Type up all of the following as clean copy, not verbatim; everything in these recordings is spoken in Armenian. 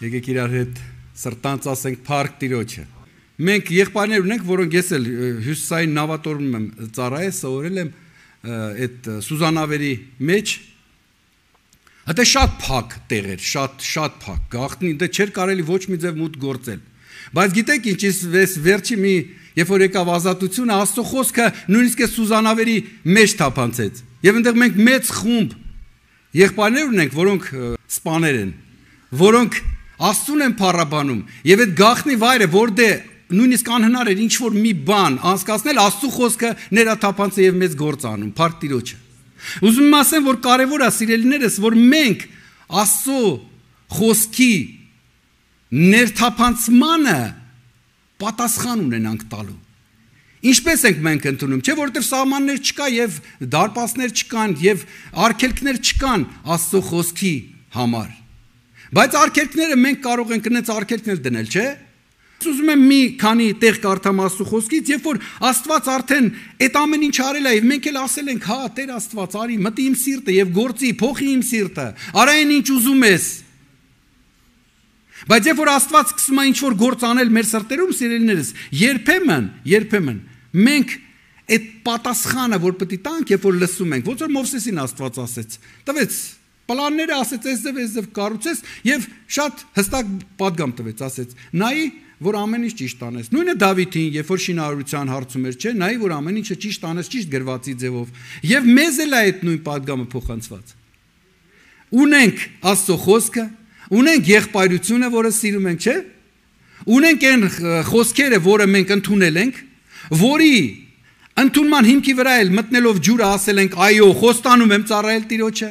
Եկեք իրար հետ սրտանց ասենք փառք Տիրոջը։ Մենք եղբայրներ ունենք, որոնք ես էլ հյուսիսային նավատորմում եմ ծառայել, սովորել եմ այդ Սուզանավերի մեջ։ Դա շատ փակ տեղ էր, շատ փակ, գաղտնի, դա չէր կարելի ոչ մի ձև մուտք գործել։ Բայց գիտեք ինչ, վերջի մի, երբ որ եկավ ազատությունը, Աստծո խոսքը նույնիսկ այս Սուզանավերի մեջ թափանցեց։ Եվ այնտեղ մենք մեծ խումբ եղբայրներ ունենք, որոնք սպաներ են, որոնք Աստծուն են փառաբանում, եւ այդ գաղտնի վայրը, որտեղ նույնիսկ անհնար էր ինչ որ մի բան անցկացնել, Աստծո խոսքը ներաթափանց է եւ մեծ գործ անում, փառք Տիրոջը։ Ուզում եմ ասեմ, որ կարեւոր է սիրելիներս, որ մենք Աստծո խոսքի ներթափանցմանը պատասխան ունենանք տալու։ Ինչպես ենք մենք ընդունում, չէ՞ որովհետեւ սահմաններ չկա եւ դարպասներ չկան եւ արգելքներ չկան Աստծո խոսքի համար։ Բայց արգելքները մենք կարող ենք այնց արգելքներ դնել, չէ՞։ Ուզում եմ մի քանի տեղ կարդամ Աստծո խոսքից, երբ որ Աստված արդեն այդ ամեն ինչ արել է եւ մենք էլ ասել ենք, հա, Տեր Աստված, արի, մտի իմ սիրտը եւ գործի, փոխի իմ սիրտը, արա այն ինչ ուզում ես։ Բայց երբ որ Աստված սկսում է ինչ որ գործ անել մեր սրտերում, սիրելիներս, երբեմն մենք այդ պատասխանը, որ պետք է տանք, երբ որ լսում ենք, ոնց որ Մովսեսին Աստված ասեց, տվեց պլանները, ասեց, այս ձև կառուցես եւ շատ հստակ պատգամ տվեց, ասեց, նայի, որ ամեն ինչ ճիշտ անես։ Նույնը Դավիթին, երբ որ շինարարության հարցում էր, չէ, նայի, որ ամեն ինչը ճիշտ անես, ճիշտ գրվածի ձևով։ Եվ մեզ էլ է այդ նույն պատգամը փոխանցված։ Ունենք Աստծո խոսքը, ունենք եղբայրությունը, որը սիրում ենք, չէ։ Ունենք այն խոսքերը, որը մենք ընդունել ենք, որի ընդունման հիմքի վրա էլ մտնելով ջուրը ասել ենք, այո, խոստանում եմ ծառայել Տիրոջը։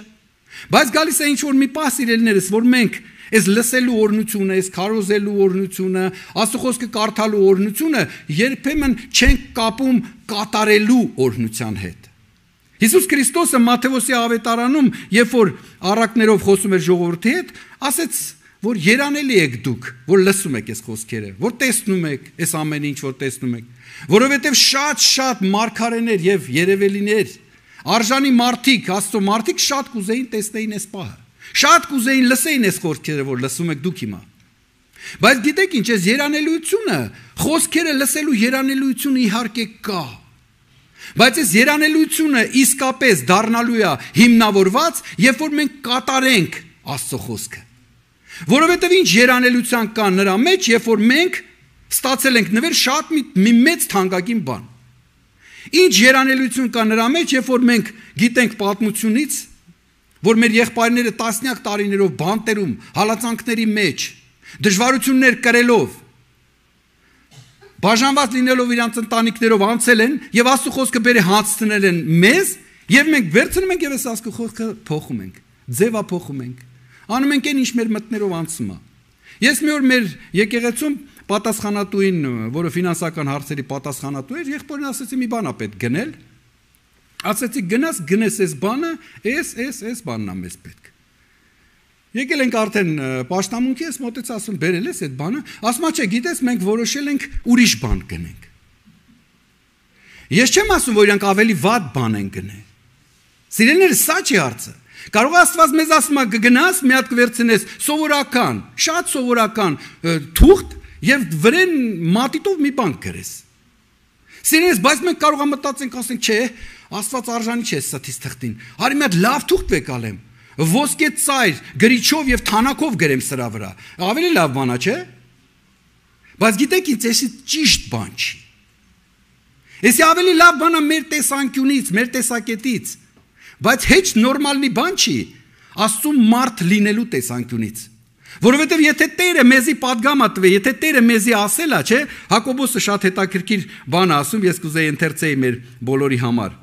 Բայց գալիս է ինչ որ մի պահ սիրելիներս, որ մենք այս լսելու օրհնությունը, այս քարոզելու օրհնությունը, Աստծո խոսքը կարդալու օրհնությունը երբեմն չենք կապում կատարելու օրհնության հետ։ Հիսուս Քրիստոսը Մատթեոսի ավետարանում, երբ որ առակներով խոսում էր ժողովրդի հետ, ասեց, որ երանելի եք դուք, որ լսում եք այս խոսքերը, որ տեսնում եք այս ամեն ինչ, որ տեսնում եք, որովհետև շատ մարգարեներ եւ երևելիներ, արժանի մարդիկ, Աստծո մարդիկ շատ կուզեին տեսնեին այս պահը։ Շատ կուզեին լսեին այս խոսքերը, որ լսում եք դուք հիմա։ Բայց գիտեք ինչ, այս երանելիությունը, խոսքերը լսելու երանելիությունը իհարկե կա։ Բայց այս երանելիությունը իսկապես դառնալու է հիմնավորված, երբ որ մենք կատարենք Աստծո խոսքը։ Որովհետև ինչ երանելիության կա նրա մեջ, երբ որ մենք ստացել ենք նվեր շատ մի մեծ թանկագին բան։ Ինչ երանելիություն կա նրա մեջ, երբ որ մենք գիտենք պատմությունից, որ մեր եղբայրները տասնյակ տարիներով բանտերում, հալածանքների մեջ, դժվարություններ կրելով, բաժանված լինելով իրանց ընտանիքներով անցել են եւ Աստծո խոսքը բերե հացնել են մեզ եւ մենք վերցնում ենք եւ այս Աստծո խոսքը փոխում ենք, ձևափոխում ենք, անում ենք այն ինչ մեր մտներով անցում է։ Ես մի օր մեր եկեղեցում պատասխանատուին, որը ֆինանսական հարցերի պատասխանատու էր, եղբորին ասեցի մի բան է պետք գնել։ Ասեցի գնես այս բանը, այս բանն է մեզ պետք։ Եկել ենք արդեն պաշտամունքի, ես մոտեցա ասում բերել ես այդ բանը, ասում չէ, գիտես, մենք որոշել ենք ուրիշ բան գնենք։ Ես չեմ ասում, որ իրանք ավելի վատ բան են գնել։ Սիրելիներ, սա չի հարցը։ Կարող Աստված մեզ ասում է գնաս, մի հատ կվերցնես սովորական, շատ սովորական թուղթ եւ վրեն մատիտով մի բան գրես։ Սիրելիներ, բայց մենք կարող ենք մտածենք, ասենք, չէ, Աստված արժանի չէ սաթից թղթին։ Արի մի հատ լավ թուղթ վեկալեմ, ոսկե ծայր, գրիչով եւ թանակով գրեմ սրա վրա։ Ավելի լավ բան է, չէ։ Բայց գիտեք ինչ, էսի ճիշտ բան չի։ Էսի ավելի լավ բան է մեր տեսանկյունից, մեր տեսակետից, բայց հեչ նորմալ մի բան չի Աստծո մարդ լինելու տեսանկյունից։ Որովհետև եթե Տերը մեզի պատգամա տվե, եթե Տերը մեզի ասելա, չէ, Հակոբոսը շատ հետաքրքիր բան ասում, ես կուզեի ընթերցեի մեր բոլորի համար։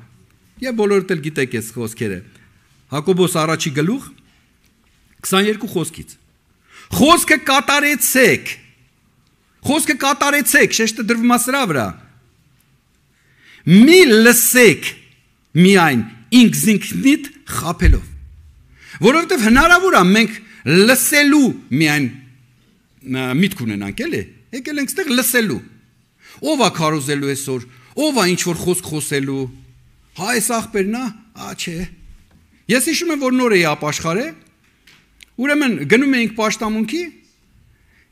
Եվ բոլորդ էլ գիտեք այս խոսքերը։ Հակոբոս առաջի գլուխ 22 խոսքից։ Խոսքը կատարեցեք, շեշտը դրվում է սրա վրա։ Մի լսեք միայն ինքզինքնիդ խաբելով։ Որովհետև հնարավոր է մենք լսելու միայն միտք ունենանք, էլի։ Եկել ենք ստեղ լսելու։ Ով է քարոզելու այսօր, ով է ինչ որ խոսք խոսելու։ Հա այս աղբերն է, չէ։ Ես հիշում եմ, որ նոր էի ապաշխարե, ուրեմն գնում էինք պաշտամունքի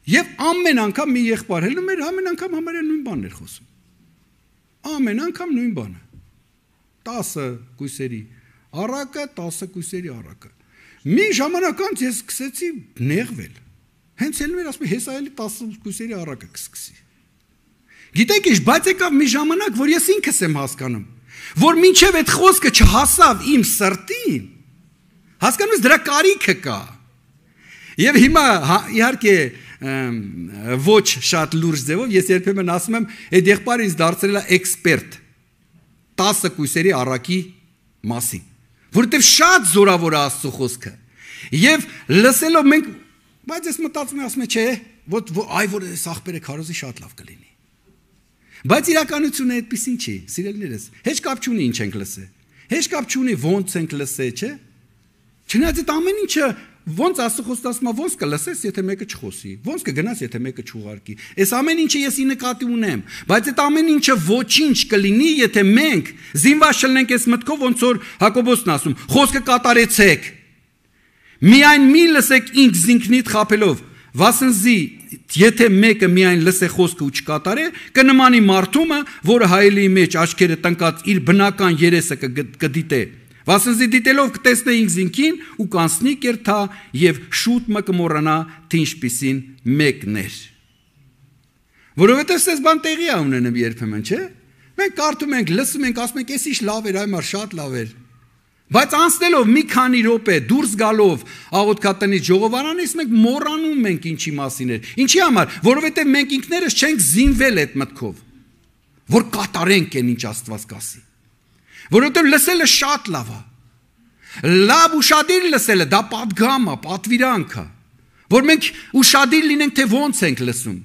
Եվ ամեն անգամ մի եղբայր հելնում էր, ամեն անգամ համարյա նույն բանն էր խոսում։ Ամեն անգամ նույն բանը։ 10 կույսերի առակը, 10 կույսերի առակը։ Մի ժամանակ անց ես սկսեցի նեղվել։ Հենց ելնում էր ասում հեսա էլի 10 կույսերի առակը կսկսի։ Գիտեք ինչ, բայց եկավ մի ժամանակ, որ ես ինքս եմ հասկանում, որ մինչև այդ խոսքը չհասավ իմ սրտին, հասկանում ես դրա կարիքը կա։ Եվ հիմա իհարկե ոչ շատ լուրջ ձևով ես երբեմն ասում եմ, այդ եղբայրը ինձ դարձրել է էքսպերտ 10 կույսերի առակի մասին, որովհետև շատ զորավոր է Աստծո խոսքը։ Եվ լսելով մենք, բայց ես մտածում եմ, ասում եմ, չէ, այ որ այս աղբերը քարոզի շատ լավ կլինի։ Բայց իրականությունը այդպեսին չի, սիրելիներս, հեչ կապ չունի ինչ ենք լսել։ Հեչ կապ չունի ոնց ենք լսել, չէ՞։ Չնայած այդ ամեն ինչը ոնց Աստծո խոսքը ասում է, ոնց կլսես, եթե մեկը չխոսի, ոնց կգնաս, եթե մեկը չուղարկի։ Այս ամեն ինչը ես ի նկատի ունեմ, բայց այդ ամեն ինչը ոչինչ կլինի, եթե մենք զինված չլինենք այս մտքով, ոնց որ Հակոբոսն ասում, խոսքը կատարեցեք։ Միայն մի լսեք ինքնիդ խաբելով, վասնզի եթե մեկը միայն լսե խոսքը ու չկատարե, կնմանի մարդումը, որը հայելի մեջ աչքերը տնկած իր բնական երեսը կդիտե։ Վասնզի դիտելով կտեսնե ինքզինքին ու կանցնի կերթա եւ շուտ մը կմոռանա թե ինչպիսին մեկն էր։ Որովհետեւ սես բան տեղի է ունենում երբեմն, չէ՞։ Մենք կարդում ենք, լսում ենք, ասում ենք, «Էս ինչ լավ էր, այմար շատ լավ էր»։ Բայց անցնելով մի քանի րոպե դուրս գալով աղոթքատնից ժողովարանից մենք մոռանում ենք ինչի մասին էր։ Ինչի համար, որովհետև մենք ինքներս չենք զինվել այդ մտքով, որ կատարենք այն ինչ Աստված կասի։ Որովհետև լսելը շատ լավ է։ Լավ ուշադիր լսելը դա պատգամ է, պատվիրանք է, որ մենք ուշադիր լինենք, թե ոնց ենք լսում։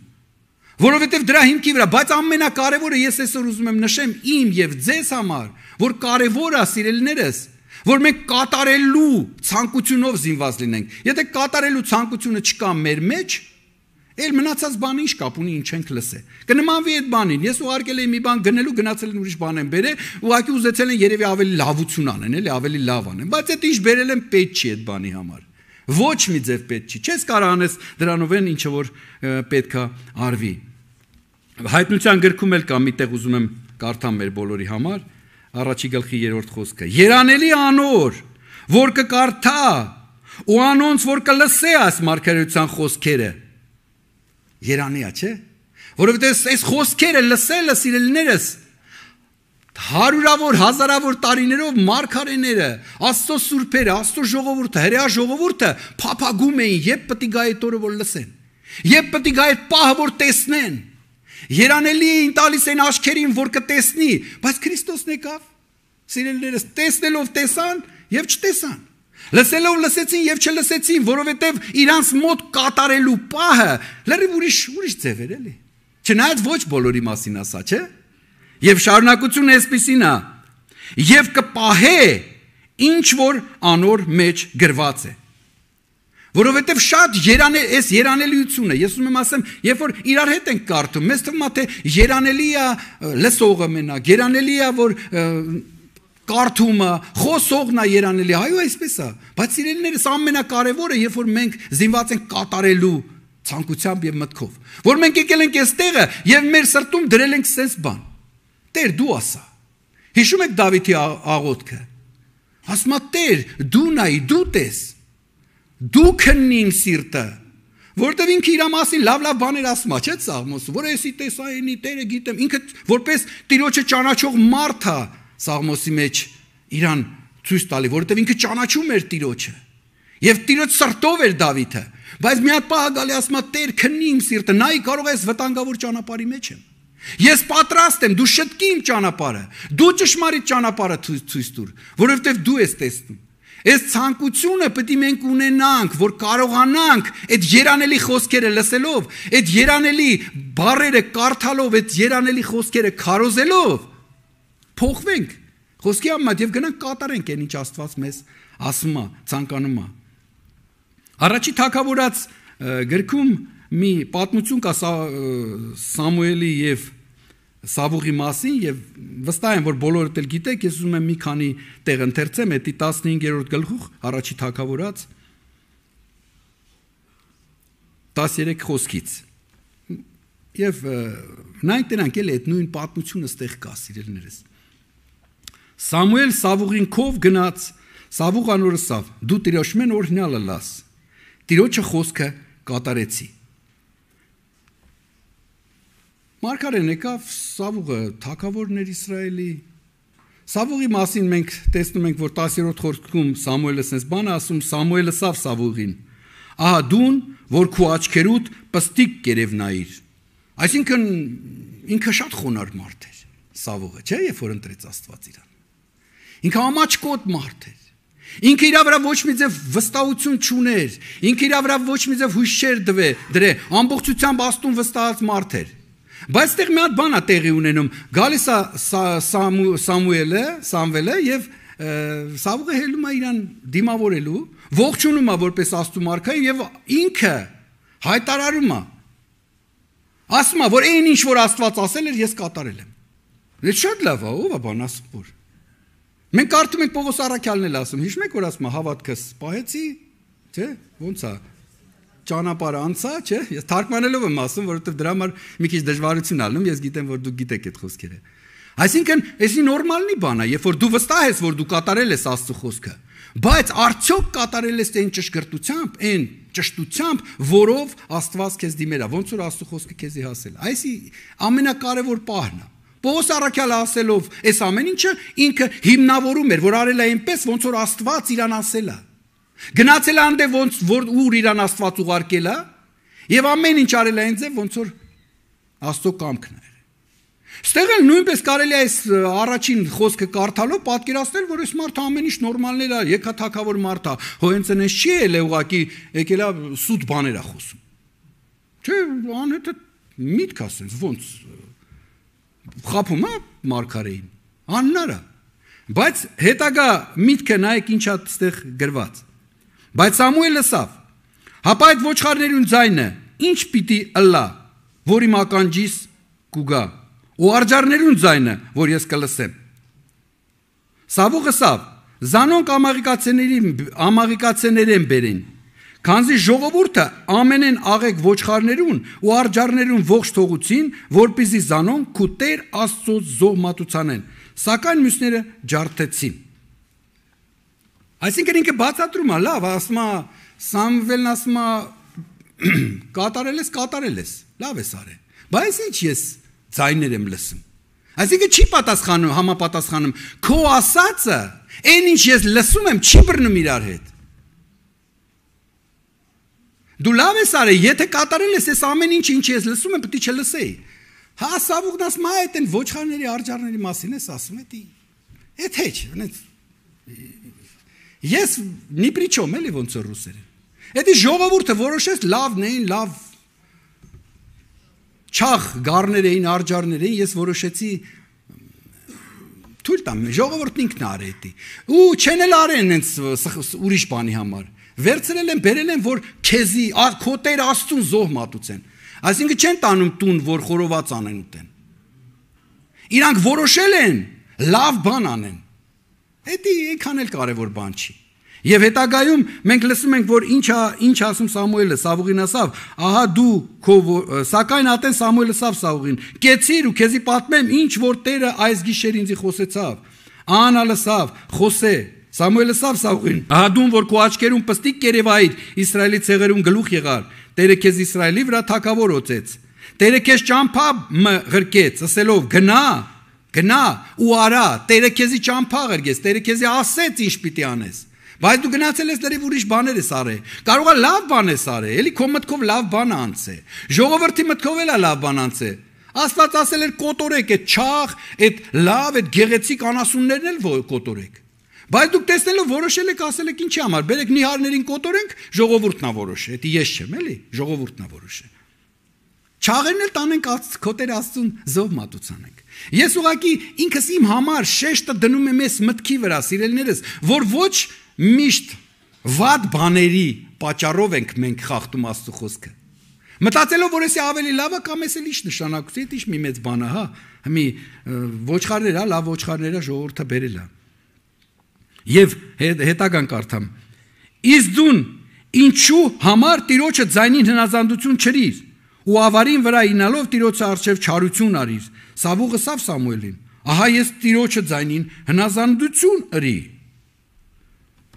Որովհետև դրա հիմքի վրա, բայց ամենակարևորը ես այսօր ուզում եմ նշեմ իմ եւ ձեզ համար, որ կարևոր է, սիրելիներս, որ մենք կատարելու ցանկությունով զինված լինենք։ Եթե կատարելու ցանկությունը չկա մեր մեջ, էլ մնացած բանը ինչ կապ ունի, ինչ ենք լսել։ Կնմանվի այդ բանին։ Ես ուղարկել եմ մի բան գնելու, գնացել են ուրիշ բան են բերել, ուղղակի ուզեցել են երևի ավելի լավություն անեն, էլի ավելի լավ անեն։ Բայց այդ ինչ բերել են պետք չի այդ բանի համար։ Ոչ մի ձև պետք չի։ Չես կարող անես դրանով են ինչ որ պետքա արվի։ Հայտնության գրքում էլ կա միտեղ ուզում եմ կարդամ մեր բոլորի համար, առաջի գլխի 3-րդ խոսքը։ Երանելի անոր, որ կկարդա ու անոնց որ կլսե այս մարգարեության խոսքերը։ Երանի է, չէ՞։ Որովհետև այս խոսքերը լսելը սիրելիներս հարյուրավոր, հազարավոր տարիներով մարգարեները, Աստծո սուրբերը, Աստծո ժողովուրդը, հրեա ժողովուրդը փափագում էին, երբ պետք է գա այդ օրը որ լսեն։ Երբ պետք է գա այդ պահը որ տեսնեն։ Երանելի էին տալիս այն աչքերին, որ կտեսնի, բայց Քրիստոսն եկավ, սիրելիներս, տեսնելով տեսան եւ չտեսան, լսելով լսեցին եւ չլսեցին, որովհետեւ իրանց մոտ կատարելու պահը լրիվ ուրիշ ձև էր էլի։ Չնայած ոչ բոլորի մասին ասա, չէ՞։ Եվ շարունակությունը այսպիսին է. եւ կպահե ինչ որ անոր մեջ գրված է։ Որովհետև շատ այս երանելիությունը, ես ուզում եմ ասեմ, երբ որ իրար հետ ենք կարդում, մեզ թվում է թե երանելի է լսողը մենակ, երանելի է որ կարդումը, խոսողն է երանելի, այո այսպես է, բայց սիրելիներս ամենակարևորը, երբ որ մենք զինված ենք կատարելու ցանկությամբ եւ մտքով, որ մենք եկել ենք այս տեղը եւ մեր սրտում դրել ենք sense բան։ Տեր դու ասա։ Հիշում եք Դավիթի աղոթքը։ Ասում է Տեր, դու նայի, դու տես։ Դու քննի իմ սիրտը, որտեղ ինքը իր մասին լավ բաներ ասում է, չէ՞ Սաղմոսը, որ էսի տեսայինի Տերը գիտեմ, ինքը որպես Տիրոջը ճանաչող մարդ է Սաղմոսի մեջ իրան ցույց տալի, որտեղ ինքը ճանաչում էր Տիրոջը։ Եվ Տիրոջ սրտով էր Դավիթը, բայց մի հատ պահ գալի ասում է Տեր քննի իմ սիրտը, նայ կարող ես վտանգավոր ճանապարհի մեջ եմ։ Ես պատրաստ եմ, դու շտկի իմ ճանապարհը, դու ճշմարիտ ճանապարհը ցույց տուր, որովհետև դու ես տեսնում։ Այս ցանկությունը պետք է մենք ունենանք, որ կարողանանք այդ երանելի խոսքերը լսելով, այդ երանելի բառերը կարդալով, այդ երանելի խոսքերը քարոզելով փոխվենք խոսքի համեմատ եւ գնանք կատարենք այն ինչ Աստված մեզ ասում է, ցանկանում է։ Առաջի թագավորաց գրքում մի պատմություն կա Սամուելի եւ Սավուղի մասին եւ վստահ եմ որ բոլորդ էլ գիտեք, ես ուզում եմ մի քանի տեղ ընթերցեմ, էդի 15-րդ գլխուխ առաջի թագավորաց 13 խոսքից։ Եվ նայեք դրանք էլ այդ նույն պատմությունը ստեղ կա, սիրելիներս։ Սամուել Սավուղին քով գնաց, Սավուղ անորը Սավ, դու Տիրոջմեն օրհնյալը լաս։ Տիրոջը խոսքը կատարեցի։ Մարգարեն եկավ Սավուղը թագավորն էր Իսրայելի։ Սավուղի մասին մենք տեսնում ենք, որ 10-րդ խոսքում Սամուելը sense բան ասում, Սամուելը Սավ Սավուղին։ Ահա դուն, որ քո աչքերուդ պստիկ կերև նայիր։ Այսինքն ինքը շատ խոնար մարդ էր, Սավուղը, չէ՞, երբ որ ընտրեց Աստված իրան։ Ինքը ամաչկոտ մարդ էր։ Ինքը իր վրա ոչ մի ձև վստահություն չուներ, ինքը իր վրա ոչ մի ձև հույս չէր դրե, ամբողջությամբ աստուն վստահած մարդ էր։ Բայց այդտեղ մի հատ բան է տեղի ունենում, գալիս է Սամվելը եւ Սավուղը հելում է իրան դիմավորելու, ողջունում է որպես աստու մարքայ եւ ինքը հայտարարում է։ Ասում է, որ այն ինչ որ Աստված ասել էր, ես կատարել եմ։ Դա շատ լավ է, ով է բան ասում որ։ Մենք կարդում ենք Պողոս առաքյալն էլ ասում, հիշում եք որ ասում է հավատքս պահեցի, չէ՞, ոնց է։ Ճանապարհը անցա, չէ՞։ Ես թարգմանելով եմ ասում, որովհետև դրա համար մի քիչ դժվարություն ալնում, ես գիտեմ որ դուք գիտեք այդ խոսքերը։ Այսինքն, էսի նորմալնի բան է, երբ որ դու վստահ ես, որ դու կատարել ես Աստծո խոսքը, բայց արդյոք կատարել ես այն ճշգրտությամբ, այն ճշտությամբ, որով Աստված քեզ դիմել է, ոնց որ Աստծո խոսքը քեզի հասել։ Այսի ամենակարևոր պահն է։ Պողոս առաքյալը ասելով, այս ամեն ինչը ինքը հիմնավորում էր, որ արել է այնպես, ոնց որ Աստված իրան ասել է։ Գնացել է անդե ոնց որ ուր իրան Աստված ուղարկել է, եւ ամեն ինչ արել է այնպես, ոնց որ Աստծո կամքն է։ Ստեղ էլ նույնպես կարելի է այս առաջին խոսքը կարդալով պատկերացնել, որ այս մարդը ամեն ինչ նորմալներ է, եկա թակավոր մարդ է, հո հենց այնպես չի էլ ուղակի եկել է սուտ բաներ է խոսում։ Չէ, անհետը միտք ասենց ոնց խափում է մարգարեին, աննարա։ Բայց հետագա միտքը նայեք ինչ է այդտեղ գրված։ Բայց Սամուելը ասավ. հապա այդ ոչխարներուն ձայնը ինչ պիտի ըլլա, որ իմ ականջիս կուգա, ու արջարներուն ձայնը, որ ես կլսեմ։ Սավուղը ասավ. զանոնք ամաղիկացիներեն բերին, քանզի ժողովուրդը ամենեն աղեք ոչխարներուն ու արջարներուն ողջ թողուցին, որպեսզի զանոնք քու Տեր Աստծո զոհ մատուցանեն, սակայն մյուսները ջարդեցին։ Այսինքն ինքը բացատրում է, լավ, ասում է Սամվելն ասում է կատարել ես, լավ ես արել։ Բայց ինչ ես ձայներ եմ լսում։ Այսինքն չի պատասխանում, համապատասխանում, քո ասածը, այն ինչ ես լսում եմ, չի բռնում իրար հետ։ Դու լավ ես արել, եթե կատարել ես այս ամեն ինչը, ինչ ես լսում եմ, պետք է չլսեի։ Հա, Սավուղն ասում է, այդ ոչխարների, արջարների մասին ես ասում, այդ հեչ, ես ни при чем, էլի ոնց որ ռուսերեն։ Էդի ժողովուրդը որոշեց լավն էին, լավ չաղ գառներ էին, արջարներ էին, ես որոշեցի թույլ տամ, ժողովուրդն ինքն արի էդի։ Ու չեն էլ արեն հենց ուրիշ բանի համար։ Վերցրել են, բերել են, որ քեզի քո Տեր Աստծուն զոհ մատուցեն։ Այսինքն չեն տանում տուն, որ խորոված անեն ուտեն։ Իրանք որոշել են լավ բան անեն։ Էդի այնքան էլ կարևոր բան չի։ Եվ հետագայում մենք լսում ենք, որ ինչ ասում Սամուելը, Սավուղին ասավ, ահա դու սակայն ատեն Սամուելը ասավ Սավուղին, կեցիր ու քեզի պատմեմ, ինչ որ Տերը այս գիշեր ինձի խոսեցավ։ Անա լսավ, խոսե։ Սամուելը ասավ Սավուղին, ահա դու որ քո աչքերում պստիկ կերևայիր, Իսրայելի ցեղերում գլուխ եղար, Տերը քեզ Իսրայելի վրա թագավոր օծեց։ Տերը քեզ ճամփա ղրկեց, ասելով գնա ու արա, Տերը քեզի ճամփա ղրկեց, Տերը քեզի ասեց ինչ պիտի անես։ Բայց դու գնացել ես լրիվ ուրիշ բաներ ես արել։ Կարող է լավ բան ես արել, էլի քո մտքով լավ բան անցե։ Ժողովրդի մտքով էլ է լավ բան անցե։ Աստված ասել էր կոտորեք այդ չաղ, այդ լավ, այդ գեղեցիկ անասուններն էլ կոտորեք։ Բայց դուք տեսնելով որոշել եք, ասել եք ինչի համար, բերեք նիհարներին կոտորենք, ժողովուրդն է որոշը, դա ես չեմ, էլի, ժողովուրդն է որոշը։ Չաղերն էլ տանենք քո Տեր Աստծուն զոհ մատուցանենք։ Ես ուղղակի ինքս իմ համար շեշտը դնում եմ այս մտքի վրա, սիրելիներս, որ ոչ միշտ վատ բաների պատճառով ենք մենք խախտում Աստծո խոսքը։ Մտածելով որ էսի ավելի լավ է կամ էսի ինչ նշանակություն, դա ինչ մի մեծ բան է, հա, մի ոչխարներ է, լավ ոչխարներ է, ժողովուրդը բերել է։ Եվ հետագան կարդամ. Իսկ դուն Ինչու համար Տիրոջը ձայնին հնազանդություն չրիր ու ավարին վրա ինալով Տիրոջը առջև չարություն արիր։ Սավուղը սավ Սամուելին. ահա ես Տիրոջը ձայնին հնազանդություն ըրի։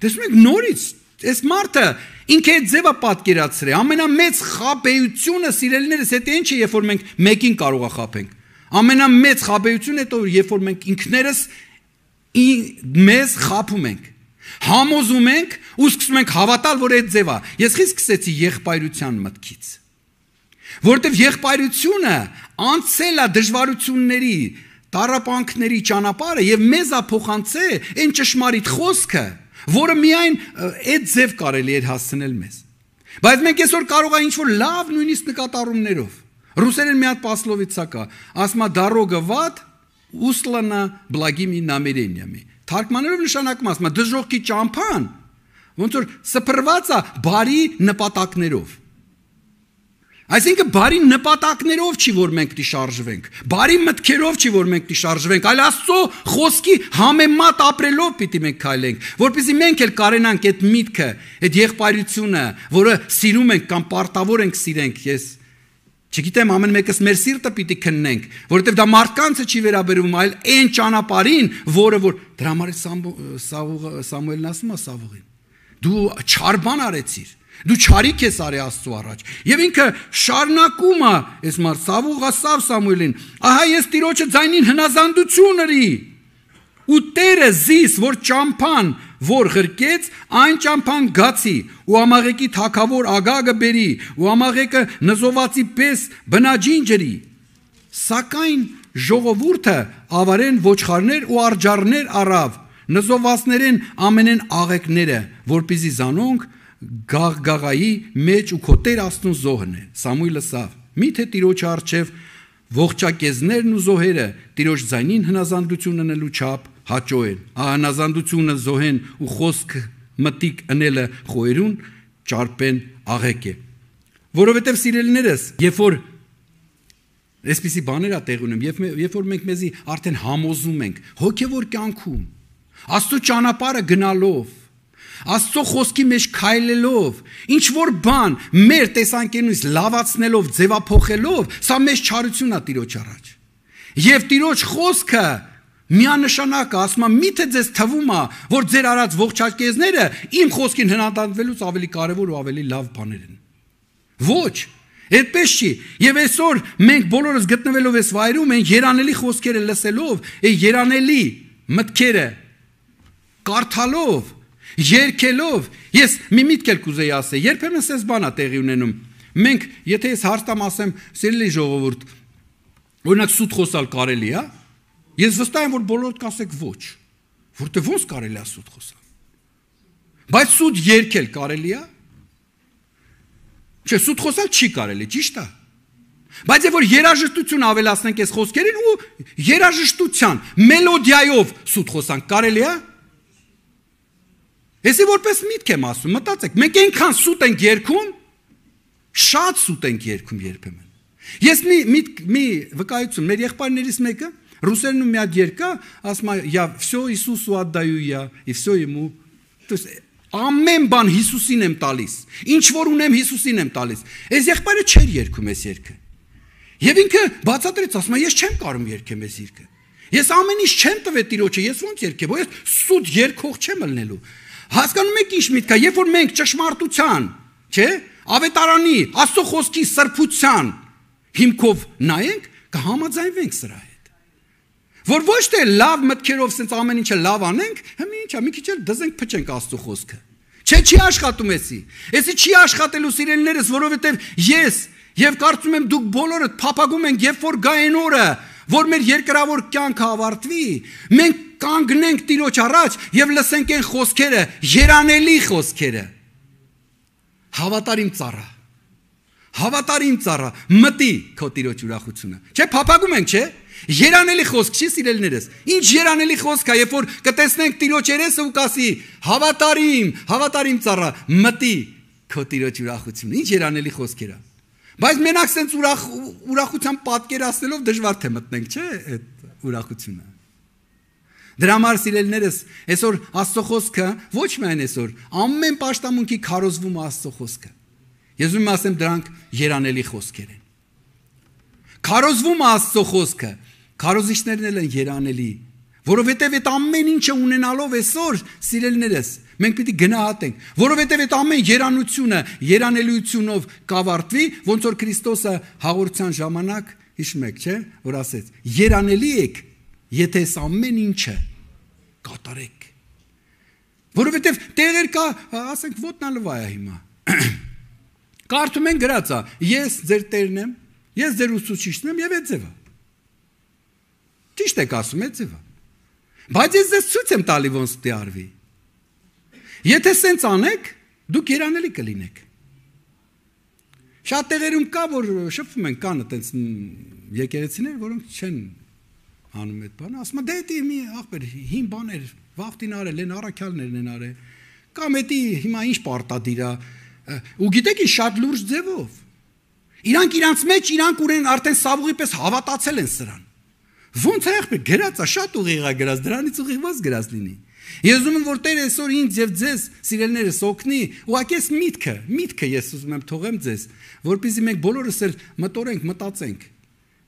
Տեսնում եք նորից այս մարդը ինքը այդ ձևը պատկերացրել է։ Ամենամեծ խաբեությունը սիրելիներս հետո ինչ է, երբ որ մենք մեկին կարող է խաբենք։ Ամենամեծ խաբեությունը հետո երբ որ մենք ինքներս մեզ խաբում ենք, համոզում ենք ու սկսում ենք հավատալ, որ այդ ձևը։ Ես խիստ սկսեցի եղբայրության մտքից, որովհետև եղբայրությունը անցել է դժվարությունների, տառապանքների ճանապարհը եւ մեզ է փոխանցել այն ճշմարիտ խոսքը, որը միայն այդ ձև կարելի էր հասցնել մեզ։ Բայց մենք այսօր կարող է ինչ-որ լավ նույնիսկ նկատառումներով։ Ռուսերեն մի հատ պասլովիցա կա, ասում է «Дорога в ад устлана благими намерениями»։ Թարգմանելով նշանակում ասում է դժոխքի ճամփան ոնց որ սփռված է բարի նպատակներով։ Այսինքն բարի նպատակներով չի որ մենք դիշարժվենք, բարի մտքերով չի որ մենք դիշարժվենք, այլ Աստծո խոսքի համեմատ ապրելով պիտի մենք քայլենք, որպեսզի մենք էլ կարենանք այդ միտքը, այդ եղբայրությունը, որը սիրում ենք կամ պարտավոր ենք սիրենք, ես չգիտեմ, ամեն մեկս մեր սիրտը պիտի քննենք, որովհետև դա մարդկանցը չի վերաբերում, այլ այն ճանապարհին, որը որ դրա համար Սամուելն ասում է Սավուղին. դու չար բան արեցիր, դու չարիք ես արի Աստծո առաջ։ Եվ ինքը շարունակում է այս մարդ Սավուղը ասավ Սամուելին. ահա ես Տիրոջը ձայնին հնազանդություն ըրի ու Տերը զիս, որ ճամփան որ ղրկեց, այն ճամփան գացի ու ամաղեկի թակավոր Ագագը բերի ու ամաղեկը նզովացի պես բնաջին ջրի։ Սակայն ժողովուրդը ավարեն ոչխարներ ու արջառներ առավ, նզովացներեն ամենեն աղեկները, որպեսզի զանոնք գաղգաղայի մեջ ու քո Տեր Աստուն զոհն է։ Սամուելը ասավ. միթե Տիրոջը առջև ողջակեզներն ու զոհերը Տիրոջ ձայնին հնազանդություն անելու չափ հաճո են։ Հնազանդությունը զոհեն ու խոսք մտիկ ընելը խոյերուն ճարպեն աղեկ է։ Որովհետև սիրելիներս, երբ որ այսպիսի բաներ ա տեղ ունեմ, երբ որ մենք մեզի արդեն համոզում ենք հոգևոր կյանքում, Աստծո ճանապարհը գնալով, Աստծո խոսքի մեջ քայլելով, ինչ որ բան մեր տեսանկյունից լավացնելով, ձևափոխելով, սա մեծ չարություն է Տիրոջ առաջ։ Եվ Տիրոջ խոսքը միանշանակ է, ասում է, միթե ձեզ թվում է, որ ձեր արած ողջակեզները իմ խոսքին հնազանդվելուց ավելի կարևոր ու ավելի լավ բաներ են։ Ոչ, այդպես չի։ Եվ այսօր մենք բոլորս գտնվելով այս վայրում ենք երանելի խոսքերը լսելով, երանելի մտքերը կարդալով, երգելով, ես մի միտք էլ կուզեի ասել, երբեմն էս բան է տեղի ունենում։ Մենք, եթե ես հարցամ ասեմ, սիրելի ժողովուրդ, օրինակ սուտ խոսալ կարելի է, ես վստահ եմ, որ բոլորդ կասեք ոչ, որտե ոնց կարելի է սուտ խոսալ։ Բայց սուտ երգել կարելի է։ Չէ, սուտ խոսալ չի կարելի, ճիշտ է։ Բայց երբ որ երաժշտություն ավելացնենք այս խոսքերին ու երաժշտության մելոդիայով սուտ խոսանք կարելի է։ Էսի որպես միտք եմ ասում, մտածեք, մենք այնքան սուտ ենք երգում, շատ սուտ ենք երգում երբեմն։ Ես մի վկայություն, մեր եղբայրներից մեկը ռուսերենում մի հատ երգ կա, ասում է «Я всё Иисусу отдаю я, и всё ему». То есть ամեն բան Հիսուսին եմ տալիս։ Ինչ որ ունեմ Հիսուսին եմ տալիս։ Այս եղբայրը չէր երգում այս երգը։ Եվ ինքը բացատրեց, ասում է ես չեմ կարող երգեմ այս երգը։ Ես ամեն ինչ չեմ տվել Տիրոջը, ես ոնց երգեմ, ես սուտ երգող չեմ ելնելու։ Հասկանում եք ինչ միտք է, երբ որ մենք ճշմարտության, չէ, ավետարանի, Աստծո խոսքի սրբության հիմքով նայենք, կհամաձայնվենք սրա հետ։ Որ ոչ թե լավ մտքերով սենց ամեն ինչը լավ անենք, հիմա ինչա, մի քիչ էլ դզենք փչենք Աստծո խոսքը։ Չէ, չի աշխատում էսի։ Էսի չի աշխատելու սիրելիներս, որովհետև ես եւ կարծում եմ դուք բոլորդ փափագում ենք, երբ որ գա այն օրը, որ մեր երկրավոր կյանքը ավարտվի, մենք կանգնենք Տիրոջ առաջ եւ լսենք այն խոսքերը, երանելի խոսքերը։ Հավատարիմ ծառա։ Հավատարիմ ծառա, մտի քո Տիրոջ ուրախությունը։ Չէ, փափագում ենք, չէ։ Երանելի խոսք չի սիրելիներս։ Ինչ երանելի խոսք է, երբ որ կտեսնենք Տիրոջ երեսը ու կասի հավատարիմ, հավատարիմ ծառա, մտի քո Տիրոջ ուրախությունը։ Ինչ երանելի խոսքեր է։ Բայց մենակ սենց ուրախության պատկերացնելով դժվար թե մտնենք, չէ, այդ ուրախությունը։ Դրա համար սիրելիներս, այսօր Աստծո խոսքը ոչ միայն այսօր, ամեն պաշտամունքի քարոզվում Աստծո խոսքը։ Ես ուզում եմ ասեմ, դրանք երանելի խոսքեր են։ Քարոզվում Աստծո խոսքը, քարոզիչներն էլ են երանելի, որովհետև այդ ամեն ինչը ունենալով այսօր, սիրելիներս, մենք պիտի գնահատենք, որովհետև այդ ամեն երանությունը երանելիությունով կավարտվի, ոնց որ Քրիստոսը հաղորդության ժամանակ, հիշում եք, չէ՞, որ ասեց. երանելի եք, եթե այս ամեն ինչը կատարեք։ Որովհետև տեղեր կա, ասենք, ոտնալվա է հիմա։ Կարդում են գրած է, ես ձեր Տերն եմ, ես ձեր ուսուցիչն եմ եւ այդ ձևը։ Ճիշտ եք ասում, այդ ձևը։ Բայց ես ձեզ ցույց եմ տալի ոնց դե արվի։ Եթե սենց անեք, դուք երանելի կլինեք։ Շատ տեղերում կա, որ շփվում են, կան այտենց եկեղեցիներ, որոնք չեն անում այդ բանը, ասում են, դե մի ախպեր, հին բաներ, վաղտին արել են, առաքյալներն են արել։ Կամ էդի հիմա ինչ պարտադիր է, ու գիտեք ինչ շատ լուրջ ձևով։ Իրանք մեջ ունեն արդեն սավուղի պես հավատացել են սրան։ Ոնց է ախպեր, գրած է, շատ ուղիղ է գրած, դրանից ուղիղված գրած լինի։ Ես ուզում եմ, որ Տերը այսօր ինձ եւ ձեզ, սիրելիներս, օգնի, ուղղակի այս միտքը ես ուզում եմ թողեմ ձեզ, որպեսզի մենք բոլորս էլ մտորենք, մտածենք։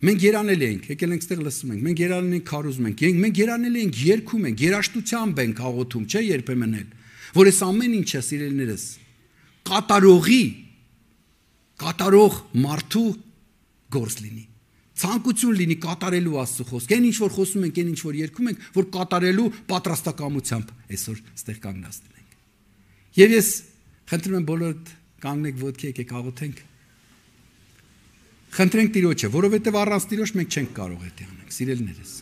Մենք երանելի ենք, եկել ենք ստեղ լսում ենք, մենք երանելի ենք, քարոզում ենք, մենք երանելի ենք, երգում ենք, երաշտությամբ ենք աղոթում, չէ՞ երբեմն էլ, որ այս ամեն ինչը, սիրելիներս, կատարող մարդու գործ լինի։ Ցանկություն լինի կատարելու Աստծո խոսքը, այն ինչ որ խոսում ենք, այն ինչ որ երգում ենք, որ կատարելու պատրաստակամությամբ այսօր ստեղ կանգնած լինենք։ Եվ ես խնդրում եմ բոլորդ կանգնեք ոտքի, եկեք աղոթենք։ Խնդրենք Տիրոջը, որովհետև առանց Տիրոջ մենք չենք կարող դա անել, սիրելիներս։